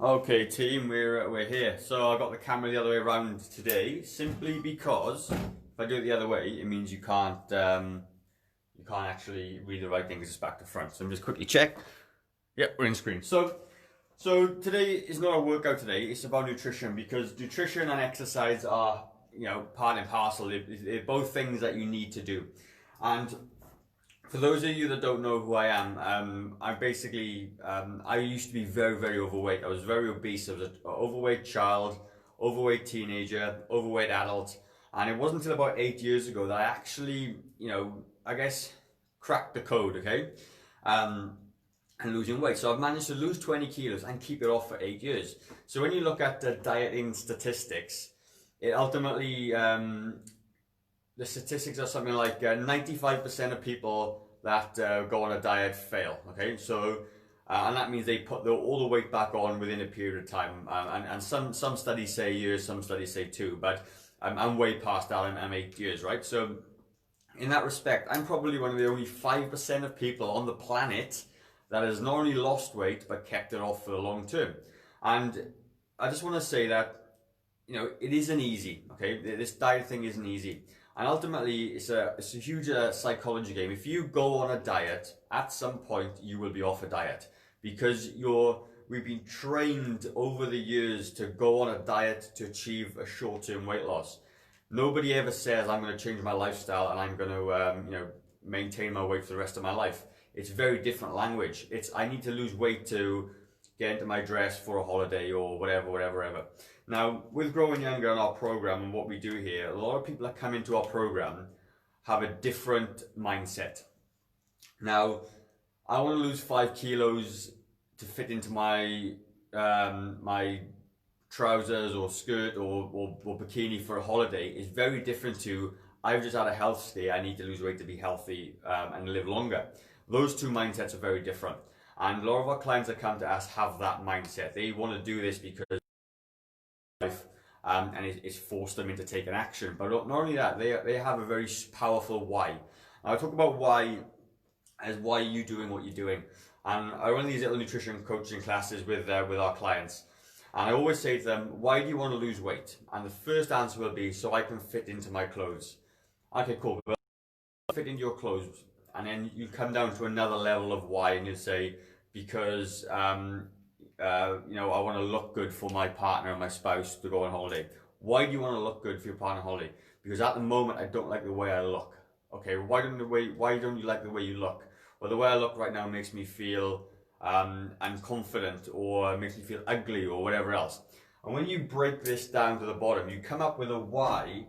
Okay, team, we're here. So I got the camera the other way around today, simply because if I do it the other way, it means you can't actually read the right thing because it's back to front. So I'm just quickly check. Yep, we're in screen. So today is not a workout today. It's about nutrition, because nutrition and exercise are part and parcel. They're both things that you need to do. And for those of you that don't know who I am, I used to be very, very overweight. I was very obese. I was an overweight child, overweight teenager, overweight adult. And it wasn't until about 8 years ago that I actually, I guess, cracked the code, okay? And losing weight. So I've managed to lose 20 kilos and keep it off for 8 years. So when you look at the dieting statistics, it ultimately, the statistics are something like 95% of people that go on a diet fail. Okay, so and that means they put all the weight back on within a period of time. And some studies say years, some studies say 2, but I'm way past that. I'm 8 years, right? So in that respect, I'm probably one of the only 5% of people on the planet that has not only lost weight but kept it off for the long term. And I just want to say that it isn't easy. Okay, this diet thing isn't easy. And ultimately, it's a huge psychology game. If you go on a diet, at some point you will be off a diet, because we've been trained over the years to go on a diet to achieve a short-term weight loss. Nobody ever says I'm going to change my lifestyle and I'm going to maintain my weight for the rest of my life. It's very different language. It's I need to lose weight to get into my dress for a holiday or whatever. Now, with Growing Younger and our program and what we do here, a lot of people that come into our program have a different mindset. Now, I want to lose 5 kilos to fit into my my trousers or skirt or bikini for a holiday is very different to I've just had a health stay, I need to lose weight to be healthy and live longer. Those two mindsets are very different. And a lot of our clients that come to us have that mindset. They want to do this because life and it's forced them into taking action. But not only that, they have a very powerful why. I talk about why as why you doing what you're doing. And I run these little nutrition coaching classes with our clients. And I always say to them, why do you want to lose weight? And the first answer will be, so I can fit into my clothes. Okay, cool. But fit into your clothes. And then you come down to another level of why, and you say, because I want to look good for my partner and my spouse to go on holiday. Why do you want to look good for your partner on holiday? Because at the moment I don't like the way I look. Okay, why don't you like the way you look? Well, the way I look right now makes me feel unconfident, or makes me feel ugly, or whatever else. And when you break this down to the bottom, you come up with a why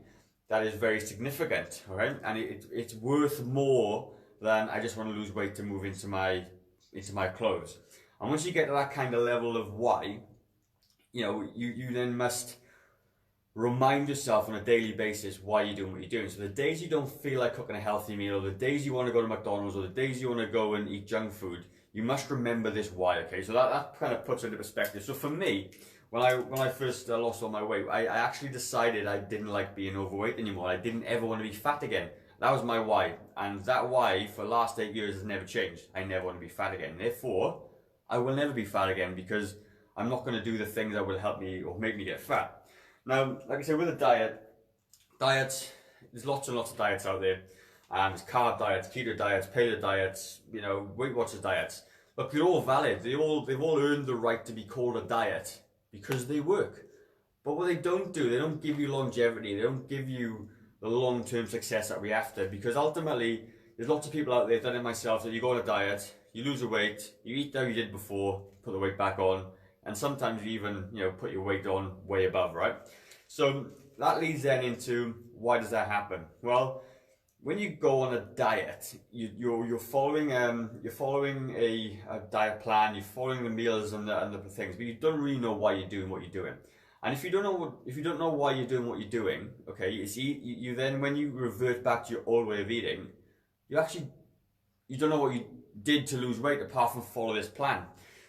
that is very significant, right? And it's worth more than I just want to lose weight to move into my clothes. And once you get to that kind of level of why, you then must remind yourself on a daily basis why you're doing what you're doing. So the days you don't feel like cooking a healthy meal, or the days you want to go to McDonald's, or the days you want to go and eat junk food, you must remember this why, okay? So that kind of puts it into perspective. So for me, when I first lost all my weight, I actually decided I didn't like being overweight anymore. I didn't ever want to be fat again. That was my why. And that why for the last 8 years has never changed. I never want to be fat again. Therefore, I will never be fat again, because I'm not going to do the things that will help me or make me get fat. Now, like I said, with a diets, there's lots and lots of diets out there. There's carb diets, keto diets, paleo diets, Weight Watchers diets. Look, they're all valid. They've all earned the right to be called a diet because they work. But what they don't do, they don't give you longevity. They don't give you the long-term success that we're after, because ultimately there's lots of people out there, done it myself, that you go on a diet, you lose the weight, you eat how you did before, put the weight back on, and sometimes you even put your weight on way above, right? So that leads then into, why does that happen? Well, when you go on a diet, you're following a diet plan, you're following the meals and the things, but you don't really know why you're doing what you're doing. And if you don't know why you're doing what you're doing, okay, you then, when you revert back to your old way of eating, you don't know what you did to lose weight apart from follow this plan.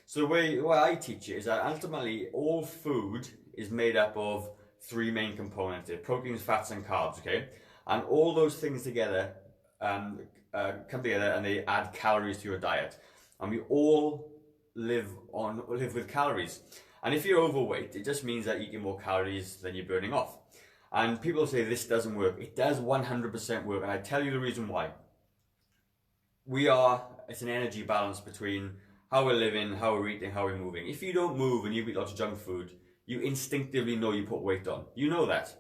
So the way I teach it is that ultimately all food is made up of 3 main components: proteins, fats, and carbs. Okay, and all those things together come together and they add calories to your diet. And we all live with calories. And if you're overweight, it just means that you're eating more calories than you're burning off. And people say this doesn't work. It does 100% work, and I tell you the reason why. It's an energy balance between how we're living, how we're eating, how we're moving. If you don't move and you eat lots of junk food, you instinctively know you put weight on. You know that.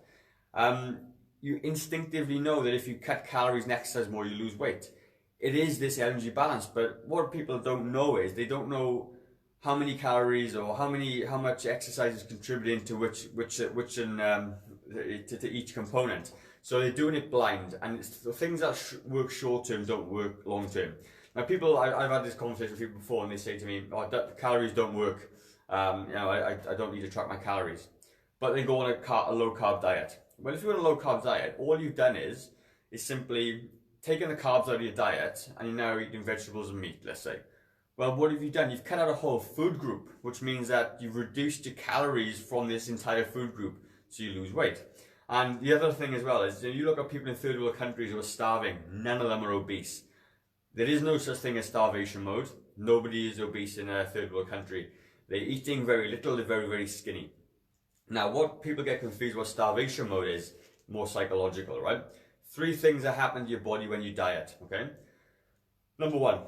You instinctively know that if you cut calories and exercise more, you lose weight. It is this energy balance, but what people don't know is they don't know how many calories or how much exercise is contributing to to each component. So they're doing it blind, and it's the things that work short term don't work long term. Now, I've had this conversation with people before, and they say to me, "Oh, calories don't work. I don't need to track my calories," but they go on a low carb diet. Well, if you're on a low carb diet, all you've done is simply taken the carbs out of your diet, and you're now eating vegetables and meat, let's say. Well, what have you done? You've cut out a whole food group, which means that you've reduced your calories from this entire food group, so you lose weight. And the other thing as well is, you look at people in third world countries who are starving, none of them are obese. There is no such thing as starvation mode. Nobody is obese in a third world country. They're eating very little, they're very, very skinny. Now, what people get confused about starvation mode is more psychological, right? 3 things that happen to your body when you diet, okay? Number 1,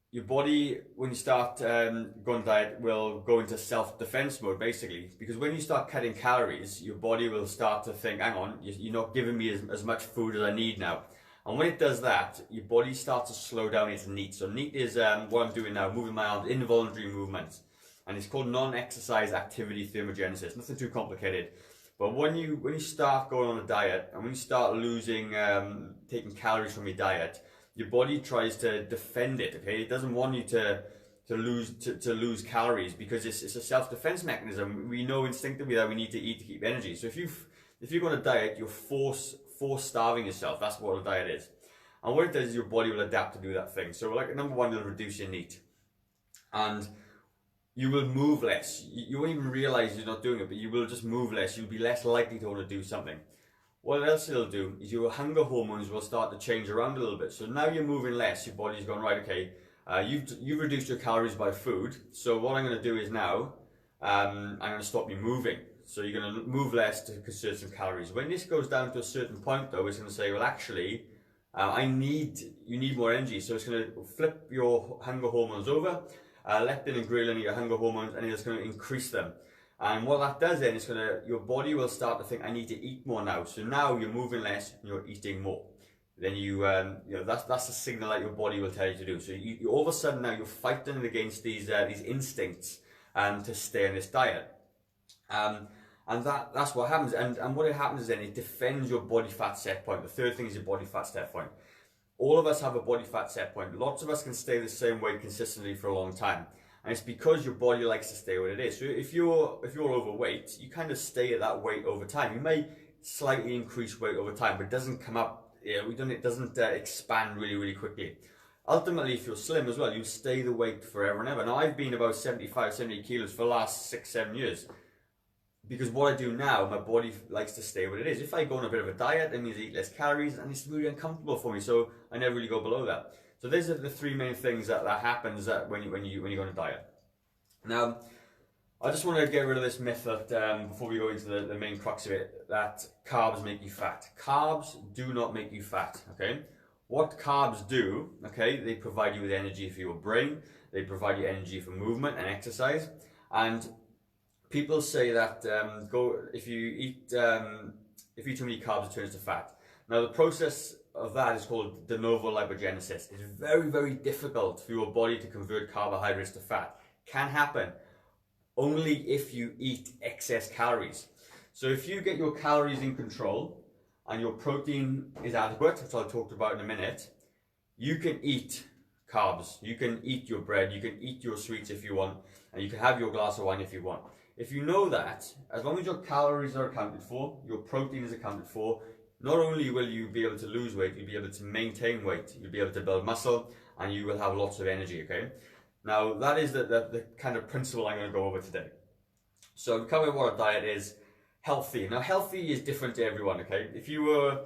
your body, when you start going diet, will go into self-defense mode, basically. Because when you start cutting calories, your body will start to think, hang on, you're not giving me as much food as I need now. And when it does that, your body starts to slow down its NEAT. So NEAT is what I'm doing now, moving my arms, involuntary movements. And it's called non-exercise activity thermogenesis. Nothing too complicated. But when you start going on a diet, and when you start losing, taking calories from your diet, your body tries to defend it, okay? It doesn't want you to lose calories, because it's a self-defense mechanism. We know instinctively that we need to eat to keep energy. So if you go on a diet, you're force starving yourself. That's what a diet is. And what it does is your body will adapt to do that thing. So like number 1, it'll reduce your NEAT. And you will move less. You won't even realize you're not doing it, but you will just move less. You'll be less likely to want to do something. What else it'll do is your hunger hormones will start to change around a little bit. So now you're moving less. Your body's going, right, okay, you've reduced your calories by food. So what I'm going to do is now, I'm going to stop you moving. So you're going to move less to conserve some calories. When this goes down to a certain point, though, it's going to say, well, actually, you need more energy. So it's going to flip your hunger hormones over. Leptin and ghrelin are your hunger hormones, and it's going to increase them. And what that does then is your body will start to think, I need to eat more now. So now you're moving less and you're eating more. Then that's a signal that your body will tell you to do. So you all of a sudden now you're fighting against these instincts to stay on this diet. And that's what happens. And what it happens is then it defends your body fat set point. The third thing is your body fat set point. All of us have a body fat set point. Lots of us can stay the same weight consistently for a long time. And it's because your body likes to stay what it is. So if you're overweight, you kind of stay at that weight over time. You may slightly increase weight over time, but it doesn't come up, it doesn't expand really, really quickly. Ultimately, if you're slim as well, you stay the weight forever and ever. Now, I've been about 75, 70 kilos for the last 6, 7 years. Because what I do now, my body likes to stay what it is. If I go on a bit of a diet, it means I eat less calories, and it's really uncomfortable for me, so I never really go below that. So these are the 3 main things that happens when you go on a diet. Now, I just want to get rid of this myth that before we go into the main crux of it, that carbs make you fat. Carbs do not make you fat, okay? What carbs do, okay, they provide you with energy for your brain, they provide you energy for movement and exercise, and people say that if you eat too many carbs, it turns to fat. Now, the process of that is called de novo lipogenesis. It's very, very difficult for your body to convert carbohydrates to fat. Can happen only if you eat excess calories. So if you get your calories in control and your protein is adequate, which I'll talk about in a minute, you can eat carbs. You can eat your bread, you can eat your sweets if you want, and you can have your glass of wine if you want. If you know that, as long as your calories are accounted for, your protein is accounted for, not only will you be able to lose weight, you'll be able to maintain weight, you'll be able to build muscle, and you will have lots of energy, okay? Now, that is the kind of principle I'm going to go over today. So, to cover what a diet is, healthy. Now, healthy is different to everyone, okay? If you were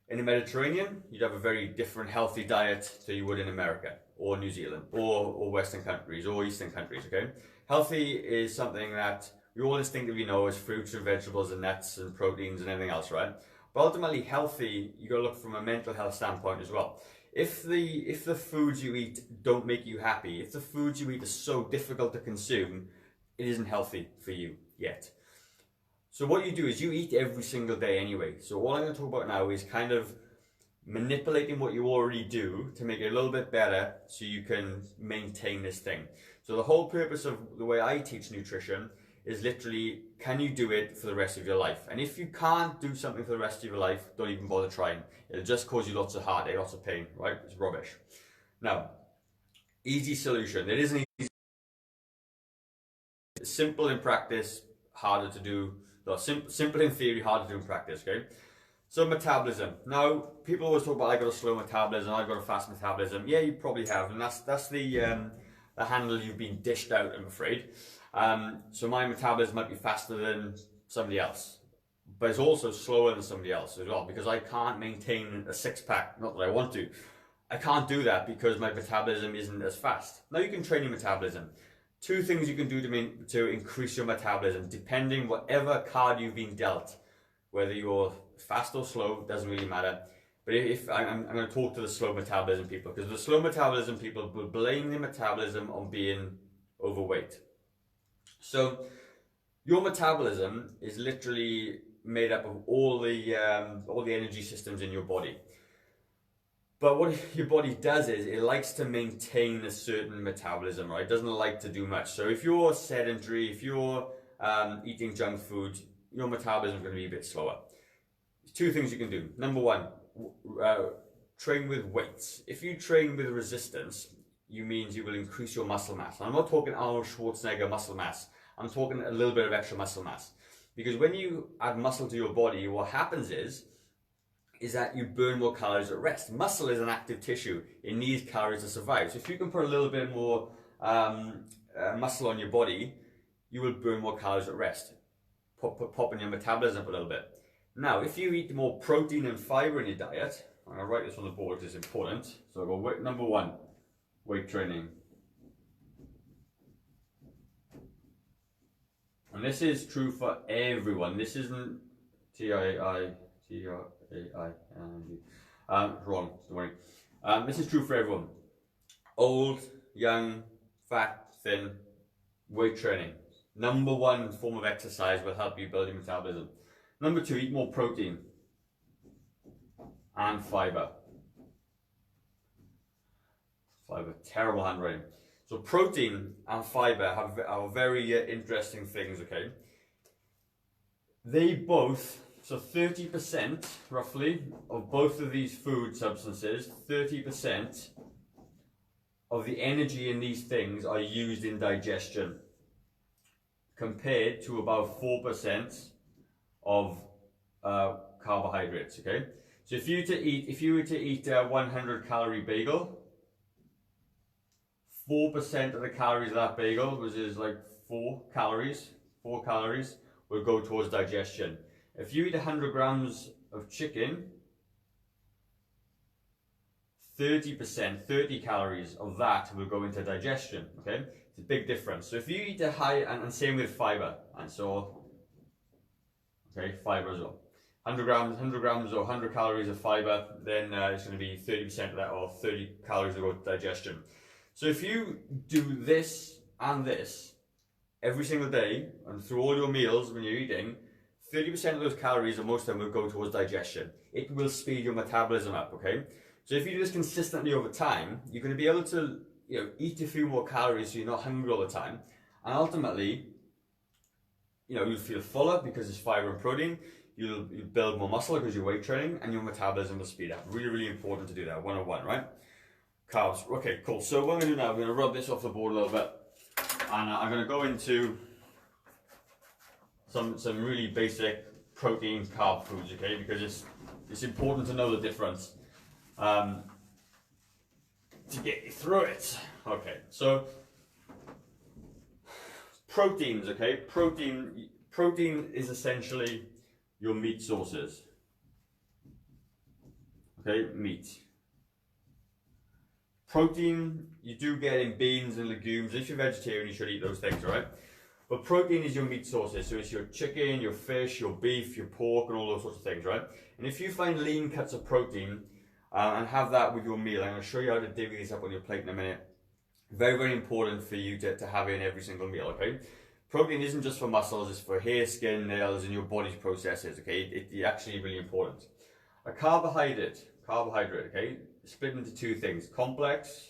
in the Mediterranean, you'd have a very different healthy diet to you would in America. or New Zealand or Western countries or Eastern countries, okay? Healthy is something that we all instinctively know as fruits and vegetables and nuts and proteins and everything else, right? But ultimately healthy, you got to look from a mental health standpoint as well. If the foods you eat don't make you happy, if the foods you eat are so difficult to consume, it isn't healthy for you yet. So what you do is you eat every single day anyway. So all I'm going to talk about now is kind of manipulating what you already do to make it a little bit better so you can maintain this thing. So the whole purpose of the way I teach nutrition is literally, can you do it for the rest of your life? And if you can't do something for the rest of your life, don't even bother trying. It'll just cause you lots of heartache, lots of pain, right? It's rubbish. Now, easy solution. It isn't easy. It's simple in practice, harder to do. No, simple in theory, harder to do in practice, okay? So metabolism. Now, people always talk about I got a slow metabolism, I got a fast metabolism. Yeah, you probably have, and that's the handle you've been dished out, I'm afraid. So my metabolism might be faster than somebody else, but it's also slower than somebody else as well, because I can't maintain a six-pack, not that I want to. I can't do that because my metabolism isn't as fast. Now you can train your metabolism. Two things you can do to increase your metabolism, depending whatever card you've been dealt, whether you're fast or slow, doesn't really matter. But if I'm going to talk to the slow metabolism people, because the slow metabolism people will blame their metabolism on being overweight. So your metabolism is literally made up of all the energy systems in your body. But what your body does is it likes to maintain a certain metabolism, right? It doesn't like to do much. So if you're sedentary, if you're eating junk food, your metabolism is going to be a bit slower. Two things you can do. Number one, train with weights. If you train with resistance, you means you will increase your muscle mass. And I'm not talking Arnold Schwarzenegger muscle mass. I'm talking a little bit of extra muscle mass. Because when you add muscle to your body, what happens is that you burn more calories at rest. Muscle is an active tissue. It needs calories to survive. So if you can put a little bit more muscle on your body, you will burn more calories at rest, popping your metabolism up a little bit. Now, if you eat more protein and fiber in your diet, I'm going to write this on the board because it's important. So I'll go number one, weight training. And this is true for everyone. This isn't T-I-A-I-T-R-A-I-N-G. Wrong, don't worry. This is true for everyone. Old, young, fat, thin, weight training. Number one form of exercise will help you build your metabolism. Number two, eat more protein and fiber. Fiber, terrible handwriting. So protein and fiber are very interesting things, okay? They both, so 30% roughly of both of these food substances, 30% of the energy in these things are used in digestion, compared to about 4% of carbohydrates, okay? So if you were to eat a 100 calorie bagel, 4% of the calories of that bagel, which is like 4 calories, will go towards digestion. If you eat 100 grams of chicken, 30%, 30 calories of that will go into digestion, okay? It's a big difference. So if you eat a high, and same with fiber, and so, okay, fiber as well. 100 grams or 100 calories of fiber, then it's going to be 30% of that, or 30 calories will go to digestion. So if you do this and this every single day, and through all your meals when you're eating, 30% of those calories, or most of them, will go towards digestion. It will speed your metabolism up, okay? So if you do this consistently over time, you're going to be able to, eat a few more calories so you're not hungry all the time. And ultimately, you'll feel fuller because it's fiber and protein. You'll build more muscle because you're weight training, and your metabolism will speed up. Really, really important to do that. 101, right? Carbs. Okay, cool. So what I'm going to do now, I'm going to rub this off the board a little bit, and I'm going to go into some really basic protein carb foods, okay? Because it's important to know the difference to get you through it. Okay, so proteins, okay? Protein is essentially your meat sources. Okay, meat. Protein, you do get in beans and legumes. If you're vegetarian, you should eat those things, all right? But protein is your meat sources. So it's your chicken, your fish, your beef, your pork, and all those sorts of things, right? And if you find lean cuts of protein and have that with your meal, I'm going to show you how to divvy this up on your plate in a minute. Very, very important for you to have in every single meal, okay? Protein isn't just for muscles, it's for hair, skin, nails, and your body's processes, okay? It's actually really important. A carbohydrate, okay, split into two things, complex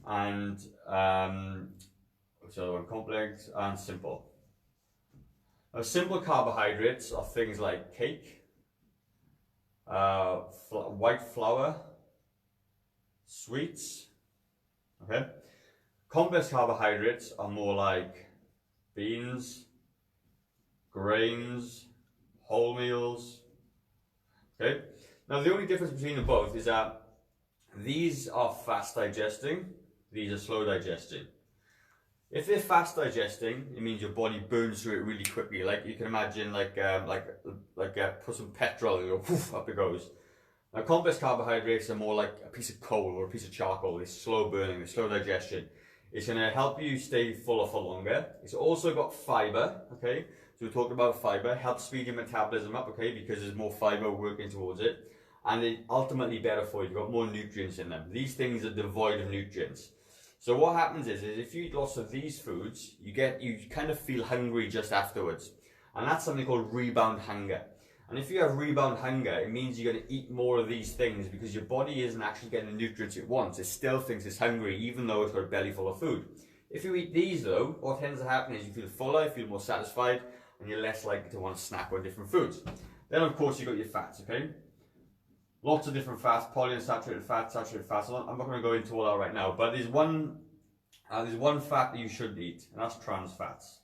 and complex and simple. Now, simple carbohydrates are things like cake, white flour, sweets, okay? Complex carbohydrates are more like beans, grains, wholemeals, okay? Now the only difference between them both is that these are fast digesting, these are slow digesting. If they're fast digesting, it means your body burns through it really quickly. Like you can imagine, put some petrol and go, poof, up it goes. Now complex carbohydrates are more like a piece of coal or a piece of charcoal. They're slow burning, they're slow digestion. It's going to help you stay fuller for longer. It's also got fiber, okay? So we talked about fiber, helps speed your metabolism up, okay? Because there's more fiber working towards it. And it's ultimately better for you. You've got more nutrients in them. These things are devoid of nutrients. So what happens is if you eat lots of these foods, you kind of feel hungry just afterwards. And that's something called rebound hunger. And if you have rebound hunger, it means you're going to eat more of these things because your body isn't actually getting the nutrients it wants. It still thinks it's hungry, even though it's got a belly full of food. If you eat these though, what tends to happen is you feel fuller, you feel more satisfied, and you're less likely to want to snack on different foods. Then of course you've got your fats, okay? Lots of different fats, polyunsaturated fats, saturated fats. I'm not going to go into all that right now, but there's one fat that you shouldn't eat, and that's trans fats.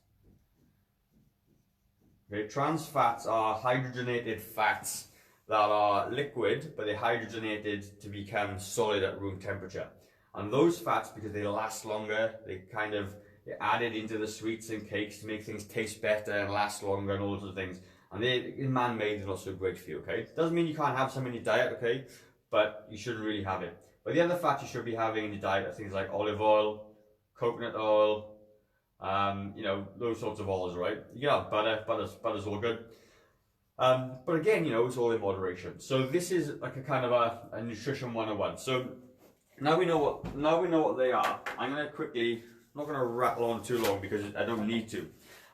Okay, trans fats are hydrogenated fats that are liquid, but they're hydrogenated to become solid at room temperature. And those fats, because they last longer, they're added into the sweets and cakes to make things taste better and last longer and all those things. And they're man-made and not so great for you, okay? Doesn't mean you can't have some in your diet, okay? But you shouldn't really have it. But the other fats you should be having in your diet are things like olive oil, coconut oil, those sorts of oils, right? Yeah, butter's all good. But again, it's all in moderation. So this is like a kind of a nutrition 101. So now we know what they are. I'm not gonna rattle on too long because I don't need to.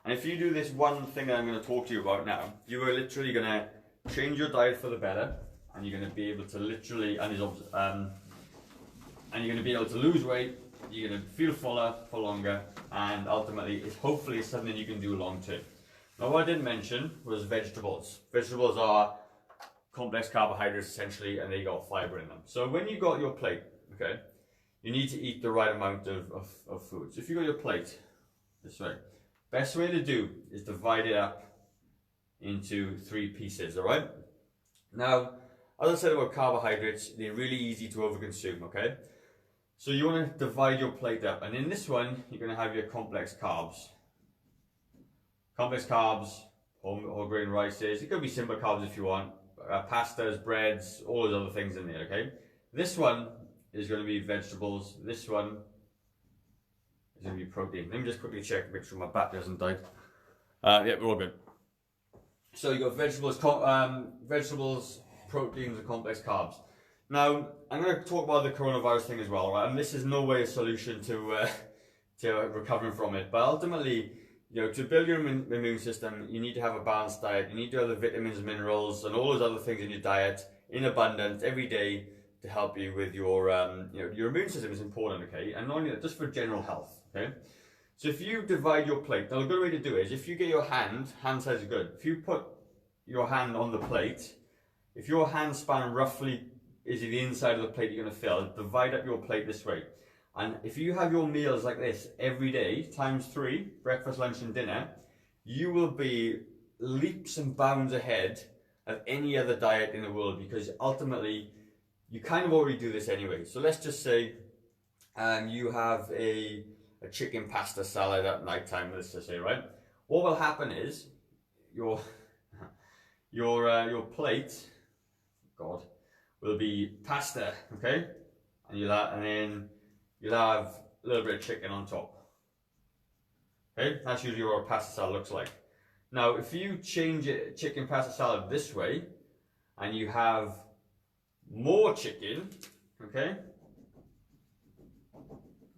And if you do this one thing that I'm going to talk to you about now, you are literally going to change your diet for the better, and you're going to be able to literally, and you're going to be able to lose weight. You're going to feel fuller for longer, and ultimately, hopefully something you can do long term. Now, what I didn't mention was vegetables. Vegetables are complex carbohydrates essentially, and they got fiber in them. So when you got your plate, okay, you need to eat the right amount of food. So if you got your plate this way. Best way to do is divide it up into 3 pieces, all right? Now, as I said about carbohydrates, they're really easy to overconsume, okay? So you want to divide your plate up, and in this one, you're going to have your complex carbs. Complex carbs, whole grain rices, it could be simple carbs if you want, pastas, breads, all those other things in there, okay? This one is going to be vegetables, this one is going to be protein. Let me just quickly check, make sure my battery hasn't died. Yeah, we're all good. So you got vegetables, proteins, and complex carbs. Now, I'm going to talk about the coronavirus thing as well, right? And this is no way a solution to recovering from it. But ultimately, to build your immune system, you need to have a balanced diet. You need to have the vitamins, minerals, and all those other things in your diet in abundance every day to help you with your immune system is important, okay? And not only that, just for general health. Okay, so if you divide your plate, now a good way to do it is if you get your hand size is good. If you put your hand on the plate, if your hand span roughly is the inside of the plate you're going to fill, divide up your plate this way. And if you have your meals like this every day, times 3, breakfast, lunch and dinner, you will be leaps and bounds ahead of any other diet in the world, because ultimately you kind of already do this anyway. So let's just say you have a chicken pasta salad at night time, let's just say, right? What will happen is your plate, God, will be pasta, okay? and then you'll have a little bit of chicken on top. Okay, that's usually what a pasta salad looks like. Now, if you change it, chicken pasta salad this way, and you have more chicken, okay,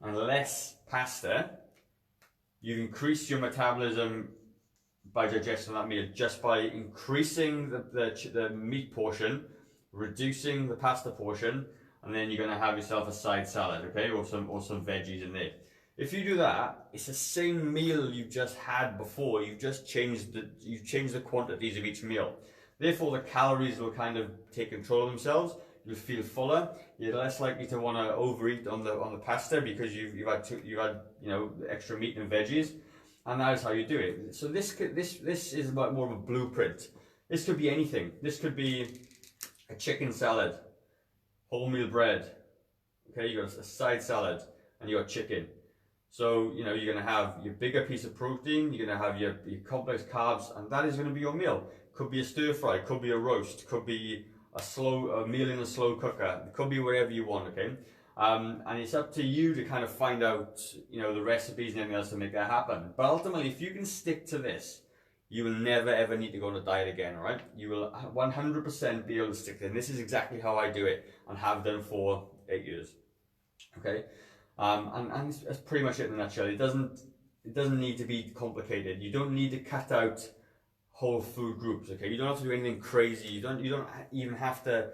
and less pasta, you've increased your metabolism by digesting that meal just by increasing the meat portion, reducing the pasta portion, and then you're going to have yourself a side salad, okay, or some veggies in there. If you do that, it's the same meal you just had before. You've just changed the quantities of each meal. Therefore, the calories will kind of take control of themselves. You'll feel fuller. You're less likely to want to overeat on the pasta because you've had extra meat and veggies, and that is how you do it. So this is about more of a blueprint. This could be anything. This could be a chicken salad, wholemeal bread. Okay, you got a side salad and you got chicken. So, you're going to have your bigger piece of protein, you're going to have your complex carbs, and that is going to be your meal. Could be a stir fry, could be a roast, could be a meal in a slow cooker, it could be whatever you want, okay? And it's up to you to kind of find out, the recipes and everything else to make that happen. But ultimately, if you can stick to this, you will never ever need to go on a diet again, all right? You will 100% be able to stick to it. And this is exactly how I do it and have done for 8 years, okay? And that's pretty much it in a nutshell. It doesn't need to be complicated. You don't need to cut out whole food groups. Okay, you don't have to do anything crazy. You don't even have to